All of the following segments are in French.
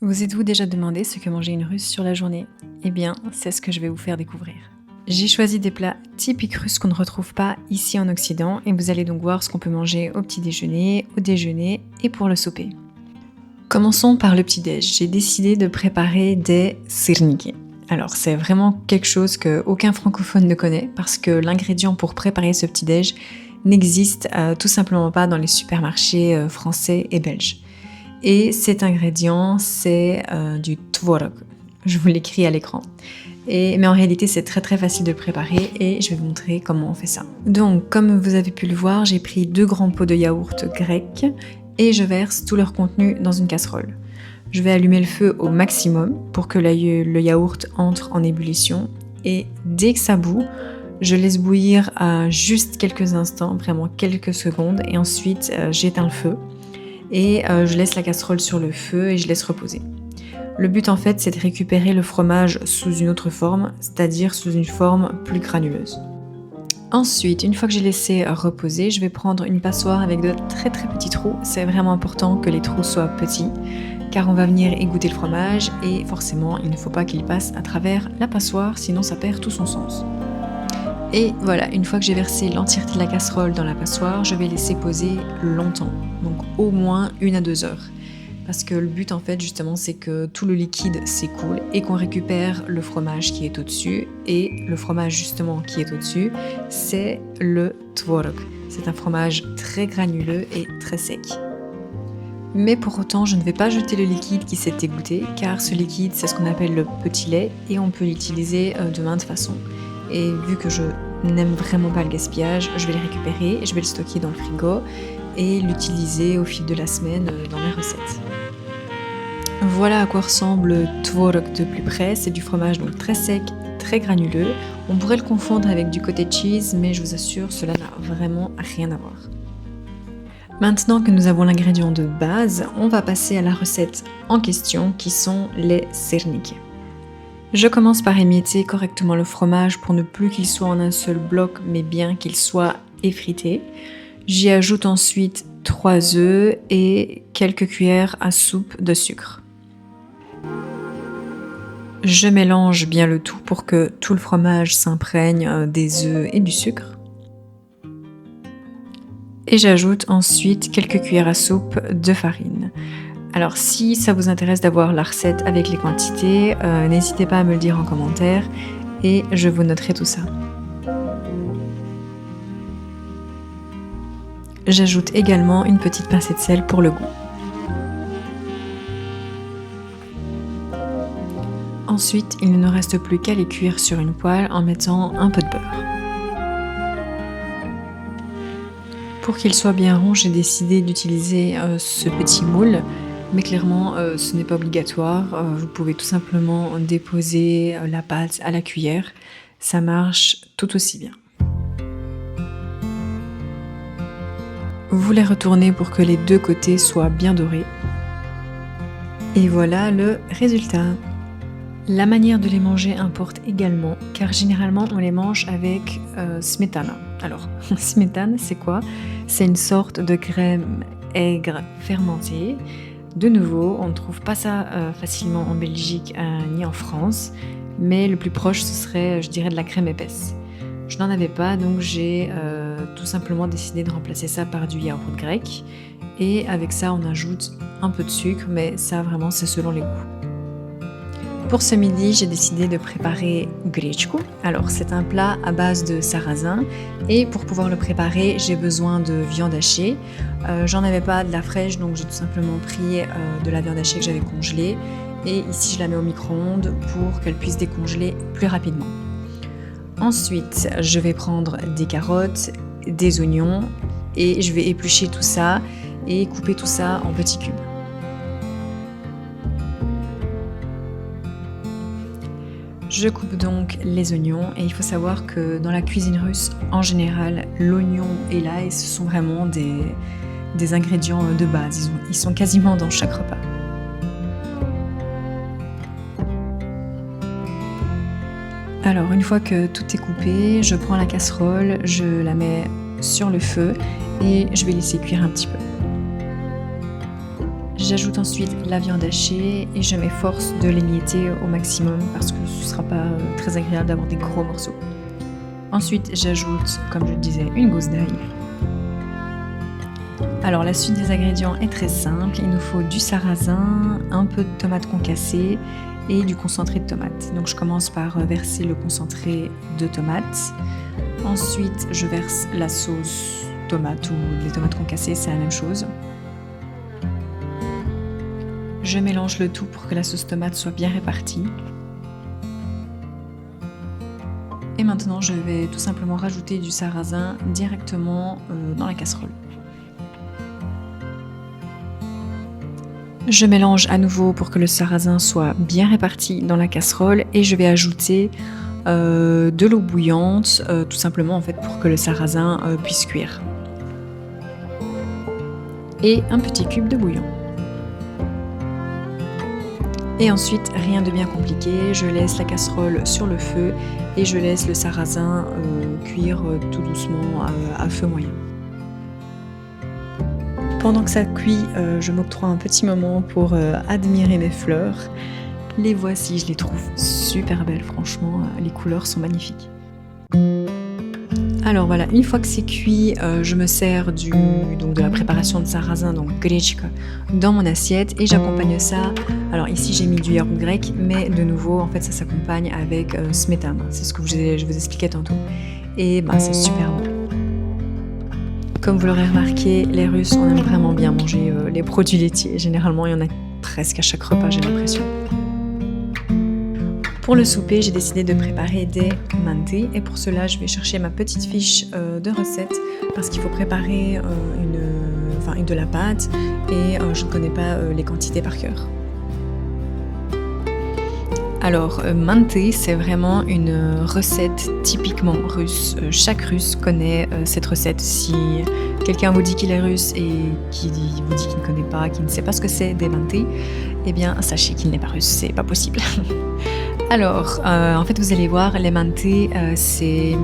Vous êtes-vous déjà demandé ce que mangeait une Russe sur la journée? Eh bien, c'est ce que je vais vous faire découvrir. J'ai choisi des plats typiques russes qu'on ne retrouve pas ici en Occident et vous allez donc voir ce qu'on peut manger au petit déjeuner, au déjeuner et pour le souper. Commençons par le petit-déj. J'ai décidé de préparer des sirniki. Alors, c'est vraiment quelque chose qu'aucun francophone ne connaît parce que l'ingrédient pour préparer ce petit-déj n'existe tout simplement pas dans les supermarchés français et belges. Et cet ingrédient, c'est du tvorog. Je vous l'écris à l'écran. Mais en réalité, c'est très très facile de le préparer et je vais vous montrer comment on fait ça. Donc, comme vous avez pu le voir, j'ai pris 2 grands pots de yaourt grec et je verse tout leur contenu dans une casserole. Je vais allumer le feu au maximum pour que le yaourt entre en ébullition et dès que ça bout, je laisse bouillir à juste quelques instants, vraiment quelques secondes et ensuite j'éteins le feu. Et je laisse la casserole sur le feu et je laisse reposer. Le but en fait c'est de récupérer le fromage sous une autre forme, c'est-à-dire sous une forme plus granuleuse. Ensuite, une fois que j'ai laissé reposer, je vais prendre une passoire avec de très très petits trous. C'est vraiment important que les trous soient petits car on va venir égoutter le fromage et forcément il ne faut pas qu'il passe à travers la passoire sinon ça perd tout son sens. Et voilà, une fois que j'ai versé l'entièreté de la casserole dans la passoire, je vais laisser poser longtemps, donc au moins 1 à 2 heures. Parce que le but en fait justement c'est que tout le liquide s'écoule et qu'on récupère le fromage qui est au-dessus. Et le fromage justement qui est au-dessus, c'est le tvorog. C'est un fromage très granuleux et très sec. Mais pour autant, je ne vais pas jeter le liquide qui s'est égoutté, car ce liquide c'est ce qu'on appelle le petit lait et on peut l'utiliser de maintes façons. Et vu que je n'aime vraiment pas le gaspillage, je vais le récupérer, je vais le stocker dans le frigo et l'utiliser au fil de la semaine dans mes recettes. Voilà à quoi ressemble le tvorog de plus près. C'est du fromage donc très sec, très granuleux. On pourrait le confondre avec du cottage cheese, mais je vous assure, cela n'a vraiment rien à voir. Maintenant que nous avons l'ingrédient de base, on va passer à la recette en question qui sont les sirniki. Je commence par émietter correctement le fromage pour ne plus qu'il soit en un seul bloc, mais bien qu'il soit effrité. J'y ajoute ensuite 3 œufs et quelques cuillères à soupe de sucre. Je mélange bien le tout pour que tout le fromage s'imprègne des œufs et du sucre. Et j'ajoute ensuite quelques cuillères à soupe de farine. Alors si ça vous intéresse d'avoir la recette avec les quantités, n'hésitez pas à me le dire en commentaire et je vous noterai tout ça. J'ajoute également une petite pincée de sel pour le goût. Ensuite, il ne nous reste plus qu'à les cuire sur une poêle en mettant un peu de beurre. Pour qu'il soit bien rond, j'ai décidé d'utiliser ce petit moule. Mais clairement, ce n'est pas obligatoire. Vous pouvez tout simplement déposer la pâte à la cuillère. Ça marche tout aussi bien. Vous les retournez pour que les 2 côtés soient bien dorés. Et voilà le résultat. La manière de les manger importe également, car généralement on les mange avec smetana. Alors, smetana, c'est quoi? C'est une sorte de crème aigre fermentée. De nouveau, on ne trouve pas ça facilement en Belgique ni en France, mais le plus proche ce serait, je dirais, de la crème épaisse. Je n'en avais pas, donc j'ai tout simplement décidé de remplacer ça par du yaourt grec. Et avec ça, on ajoute un peu de sucre, mais ça vraiment c'est selon les goûts. Pour ce midi, j'ai décidé de préparer grechko. Alors c'est un plat à base de sarrasin et pour pouvoir le préparer, j'ai besoin de viande hachée. J'en avais pas de la fraîche, donc j'ai tout simplement pris de la viande hachée que j'avais congelée et ici je la mets au micro-ondes pour qu'elle puisse décongeler plus rapidement. Ensuite, je vais prendre des carottes, des oignons et je vais éplucher tout ça et couper tout ça en petits cubes. Je coupe donc les oignons et il faut savoir que dans la cuisine russe, en général, l'oignon et l'ail, ce sont vraiment des ingrédients de base. Ils sont quasiment dans chaque repas. Alors, une fois que tout est coupé, je prends la casserole, je la mets sur le feu et je vais laisser cuire un petit peu. J'ajoute ensuite la viande hachée et je m'efforce de l'émietter au maximum parce que ce ne sera pas très agréable d'avoir des gros morceaux. Ensuite, j'ajoute, comme je le disais, une gousse d'ail. Alors la suite des ingrédients est très simple. Il nous faut du sarrasin, un peu de tomates concassées et du concentré de tomates. Donc je commence par verser le concentré de tomates. Ensuite, je verse la sauce tomate ou les tomates concassées, c'est la même chose. Je mélange le tout pour que la sauce tomate soit bien répartie. Et maintenant, je vais tout simplement rajouter du sarrasin directement dans la casserole. Je mélange à nouveau pour que le sarrasin soit bien réparti dans la casserole et je vais ajouter de l'eau bouillante, tout simplement en fait pour que le sarrasin puisse cuire. Et un petit cube de bouillon. Et ensuite, rien de bien compliqué, je laisse la casserole sur le feu et je laisse le sarrasin cuire tout doucement à feu moyen. Pendant que ça cuit, je m'octroie un petit moment pour admirer mes fleurs. Les voici, je les trouve super belles, franchement, les couleurs sont magnifiques. Alors voilà, une fois que c'est cuit, je me sers donc de la préparation de sarrasin, donc grechka, dans mon assiette et j'accompagne ça. Alors ici j'ai mis du yaourt grec, mais de nouveau en fait ça s'accompagne avec smetana. C'est ce que je vous expliquais tantôt. Et c'est super bon. Comme vous l'aurez remarqué, les Russes on aime vraiment bien manger les produits laitiers. Généralement il y en a presque à chaque repas, j'ai l'impression. Pour le souper, j'ai décidé de préparer des mantis et pour cela, je vais chercher ma petite fiche de recette parce qu'il faut préparer de la pâte et je ne connais pas les quantités par cœur. Alors, manti, c'est vraiment une recette typiquement russe. Chaque Russe connaît cette recette. Si quelqu'un vous dit qu'il est russe et qui vous dit qu'il ne connaît pas, qu'il ne sait pas ce que c'est des mantis, eh bien, sachez qu'il n'est pas russe, c'est pas possible. Alors, en fait, vous allez voir, les mantis, c'est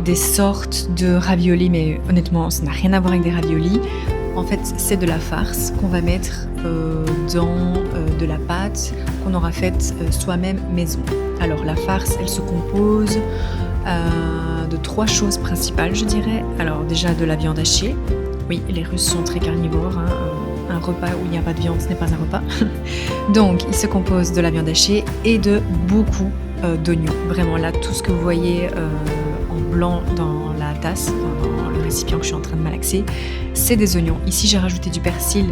des sortes de raviolis, mais honnêtement, ça n'a rien à voir avec des raviolis. En fait, c'est de la farce qu'on va mettre dans de la pâte qu'on aura faite soi-même maison. Alors, la farce, elle se compose de 3 choses principales, je dirais. Alors, déjà, de la viande hachée. Oui, les Russes sont très carnivores, hein. Un repas où il n'y a pas de viande, ce n'est pas un repas. Donc, il se compose de la viande hachée et de beaucoup d'oignons. Vraiment, là, tout ce que vous voyez en blanc dans la tasse, dans le récipient que je suis en train de malaxer, c'est des oignons. Ici, j'ai rajouté du persil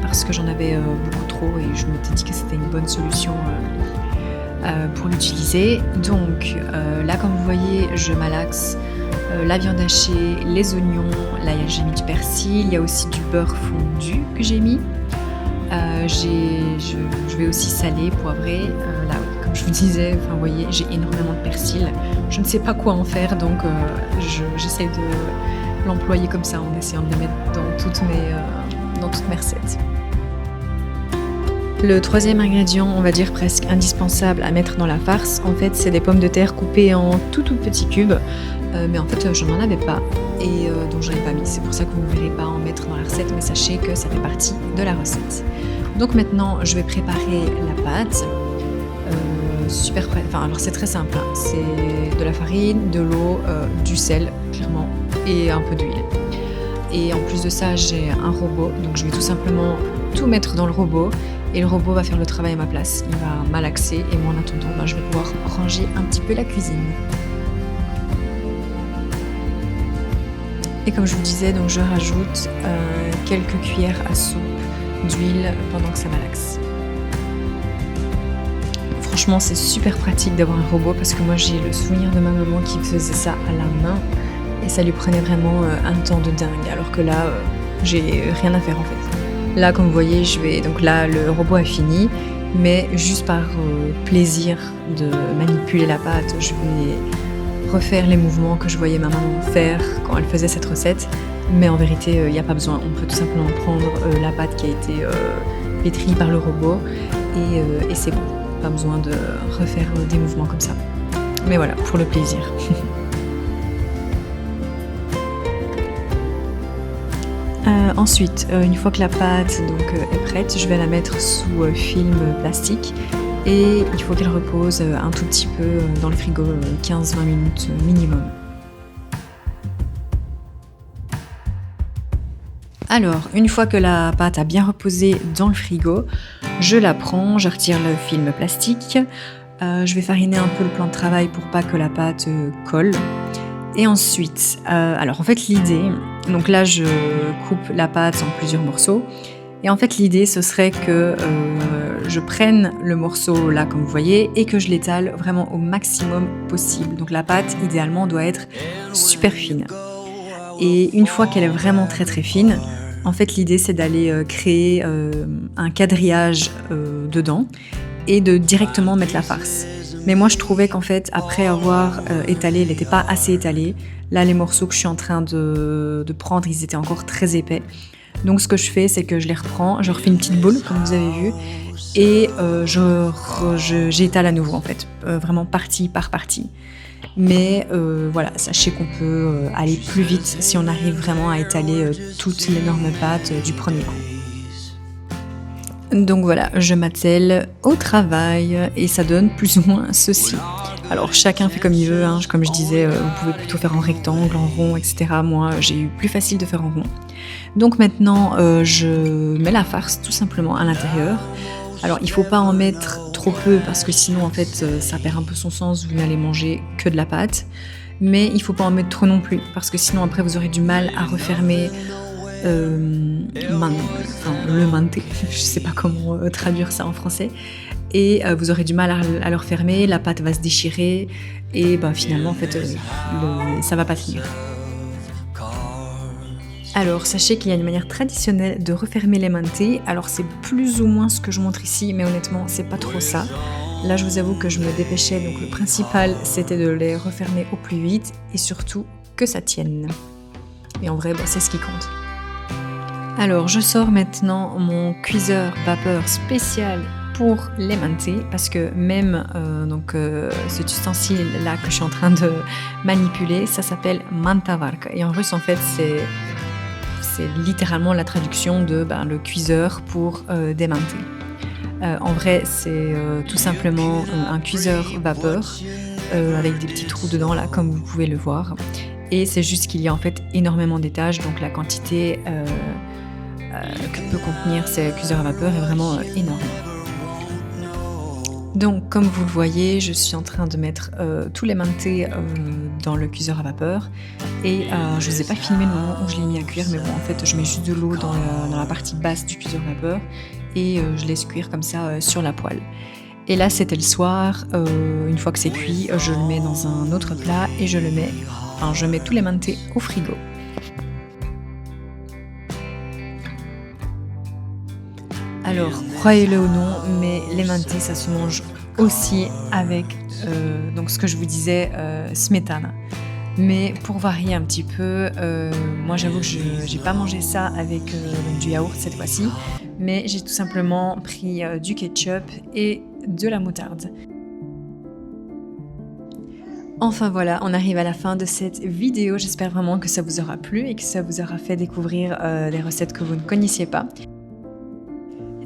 parce que j'en avais beaucoup trop et je m'étais dit que c'était une bonne solution pour l'utiliser. Donc, là, comme vous voyez, je malaxe la viande hachée, les oignons, là j'ai mis du persil, il y a aussi du beurre fondu que j'ai mis. Je vais aussi saler, poivrer. Là, comme je vous disais, vous voyez, j'ai énormément de persil. Je ne sais pas quoi en faire, donc j'essaie de l'employer comme ça en essayant de le mettre dans toutes mes recettes. Le troisième ingrédient, on va dire presque indispensable à mettre dans la farce, en fait, c'est des pommes de terre coupées en tout petits cubes. Mais en fait, je n'en avais pas et donc j'en ai pas mis. C'est pour ça que vous ne verrez pas en mettre dans la recette, mais sachez que ça fait partie de la recette. Donc maintenant, je vais préparer la pâte. Alors c'est très simple, hein. C'est de la farine, de l'eau, du sel, clairement, et un peu d'huile. Et en plus de ça, j'ai un robot, donc je vais tout simplement tout mettre dans le robot. Et le robot va faire le travail à ma place. Il va malaxer et moi en attendant, je vais pouvoir ranger un petit peu la cuisine. Et comme je vous disais, donc je rajoute quelques cuillères à soupe d'huile pendant que ça malaxe. Franchement, c'est super pratique d'avoir un robot parce que moi j'ai le souvenir de ma maman qui faisait ça à la main et ça lui prenait vraiment un temps de dingue. Alors que là, j'ai rien à faire en fait. Là, comme vous voyez, donc là le robot a fini, mais juste par plaisir de manipuler la pâte, je vais refaire les mouvements que je voyais ma maman faire quand elle faisait cette recette. Mais en vérité, il n'y a pas besoin. On peut tout simplement prendre la pâte qui a été pétrie par le robot et c'est bon. Pas besoin de refaire des mouvements comme ça. Mais voilà, pour le plaisir. Ensuite, une fois que la pâte est prête, je vais la mettre sous film plastique et il faut qu'elle repose un tout petit peu dans le frigo, 15-20 minutes minimum. Alors, une fois que la pâte a bien reposé dans le frigo, je la prends, je retire le film plastique, je vais fariner un peu le plan de travail pour pas que la pâte colle. Et ensuite, alors en fait l'idée, donc là je coupe la pâte en plusieurs morceaux. Et en fait l'idée ce serait que je prenne le morceau là comme vous voyez et que je l'étale vraiment au maximum possible. Donc la pâte idéalement doit être super fine. Et une fois qu'elle est vraiment très très fine, en fait l'idée c'est d'aller créer un quadrillage dedans et de directement mettre la farce. Mais moi je trouvais qu'en fait après avoir étalé, elle n'était pas assez étalée. Là les morceaux que je suis en train de prendre, ils étaient encore très épais. Donc ce que je fais c'est que je les reprends, je refais une petite boule comme vous avez vu et j'étale à nouveau en fait, vraiment partie par partie. Mais voilà, sachez qu'on peut aller plus vite si on arrive vraiment à étaler toute l'énorme pâte du premier coup. Donc voilà, je m'attelle au travail et ça donne plus ou moins ceci. Alors chacun fait comme il veut, hein. Comme je disais, vous pouvez plutôt faire en rectangle, en rond, etc. Moi j'ai eu plus facile de faire en rond. Donc maintenant je mets la farce tout simplement à l'intérieur. Alors il ne faut pas en mettre trop peu parce que sinon en fait ça perd un peu son sens, vous n'allez manger que de la pâte. Mais il ne faut pas en mettre trop non plus parce que sinon après vous aurez du mal à refermer le manté, je ne sais pas comment traduire ça en français. Et vous aurez du mal à le refermer, la pâte va se déchirer et finalement en fait ça va pas tenir. Alors sachez qu'il y a une manière traditionnelle de refermer les mantés. Alors c'est plus ou moins ce que je montre ici, mais honnêtement c'est pas trop ça. Là je vous avoue que je me dépêchais, donc le principal c'était de les refermer au plus vite et surtout que ça tienne. Et en vrai c'est ce qui compte. Alors je sors maintenant mon cuiseur vapeur spécial pour les mantés parce que même cet ustensile là que je suis en train de manipuler, ça s'appelle mantavarka et en russe en fait c'est littéralement la traduction de le cuiseur pour des mantés. En vrai c'est tout simplement un cuiseur vapeur avec des petits trous dedans là comme vous pouvez le voir et c'est juste qu'il y a en fait énormément d'étages donc la quantité que peut contenir ces cuiseurs à vapeur est vraiment énorme. Donc comme vous le voyez, je suis en train de mettre tous les mantés dans le cuiseur à vapeur et je ne vous ai pas filmé le moment où je l'ai mis à cuire, mais bon en fait je mets juste de l'eau dans la partie basse du cuiseur à vapeur et je laisse cuire comme ça sur la poêle. Et là c'était le soir, une fois que c'est cuit, je le mets dans un autre plat et je mets tous les mantés au frigo. Alors, croyez-le ou non, mais les mantés, ça se mange aussi avec, donc ce que je vous disais, smetana. Mais pour varier un petit peu, moi j'avoue que je n'ai pas mangé ça avec du yaourt cette fois-ci, mais j'ai tout simplement pris du ketchup et de la moutarde. Enfin voilà, on arrive à la fin de cette vidéo. J'espère vraiment que ça vous aura plu et que ça vous aura fait découvrir des recettes que vous ne connaissiez pas.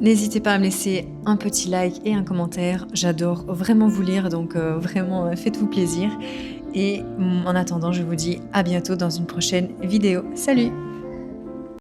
N'hésitez pas à me laisser un petit like et un commentaire, j'adore vraiment vous lire, donc vraiment faites-vous plaisir. Et en attendant, je vous dis à bientôt dans une prochaine vidéo. Salut!